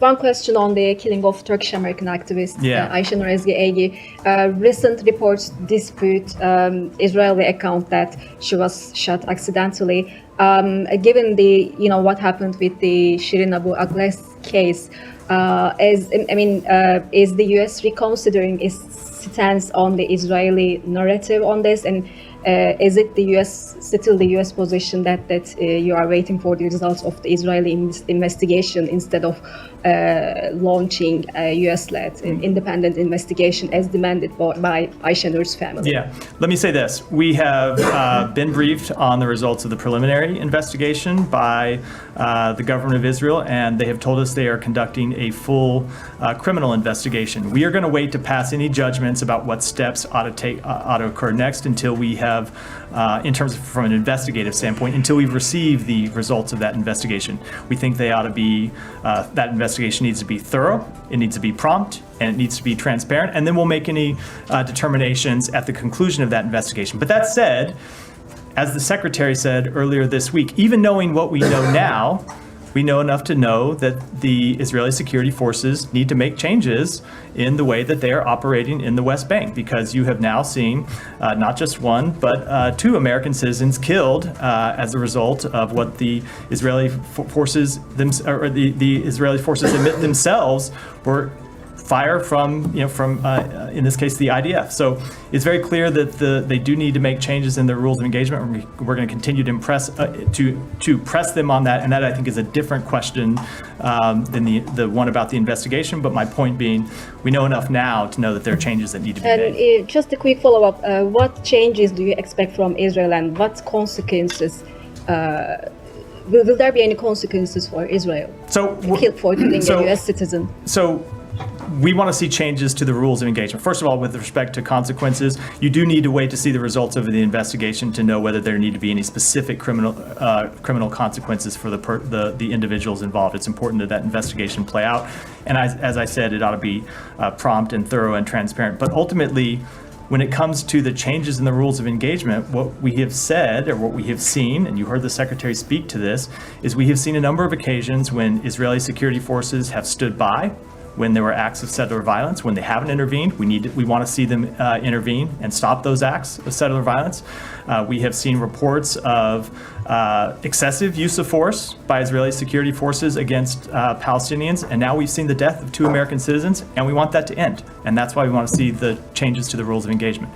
one question on the killing of Turkish-American activist Ayşenur Ezgi Egi. Recent reports dispute Israeli account that she was shot accidentally. Given the what happened with the Shirin Abu Akleh's case, is the U.S. reconsidering its stance on the Israeli narrative on this, and is it still the U.S. position that you are waiting for the results of the Israeli investigation instead of launching a U.S.-led independent investigation as demanded by Ayşenur's family? Yeah, let me say this. We have been briefed on the results of the preliminary investigation by the government of Israel, and they have told us they are conducting a full criminal investigation. We are going to wait to pass any judgments about what steps ought to occur next until we have, in terms of from an investigative standpoint, until we've received the results of that investigation. We think they ought to be, that investigation needs to be thorough, it needs to be prompt, and it needs to be transparent, and then we'll make any determinations at the conclusion of that investigation. But that said, as the Secretary said earlier this week, even knowing what we know now, we know enough to know that the Israeli security forces need to make changes in the way that they are operating in the West Bank, because you have now seen not just one, but two American citizens killed as a result of what the Israeli forces the Israeli forces admit themselves were fire from in this case the IDF. So it's very clear that they do need to make changes in their rules of engagement. We're going to continue to press them on that, and that I think is a different question than the one about the investigation. But my point being, we know enough now to know that there are changes that need to be made. And just a quick follow-up: what changes do you expect from Israel, and what consequences? Will there be any consequences for Israel for killing a U.S. citizen? So we want to see changes to the rules of engagement. First of all, with respect to consequences, you do need to wait to see the results of the investigation to know whether there need to be any specific criminal consequences for the individuals involved. It's important that that investigation play out. And as I said, it ought to be prompt and thorough and transparent. But ultimately, when it comes to the changes in the rules of engagement, what we have said, or what we have seen, and you heard the Secretary speak to this, is we have seen a number of occasions when Israeli security forces have stood by when there were acts of settler violence. When they haven't intervened, we want to see them intervene and stop those acts of settler violence. We have seen reports of excessive use of force by Israeli security forces against Palestinians, and now we've seen the death of two American citizens, and we want that to end. And that's why we want to see the changes to the rules of engagement.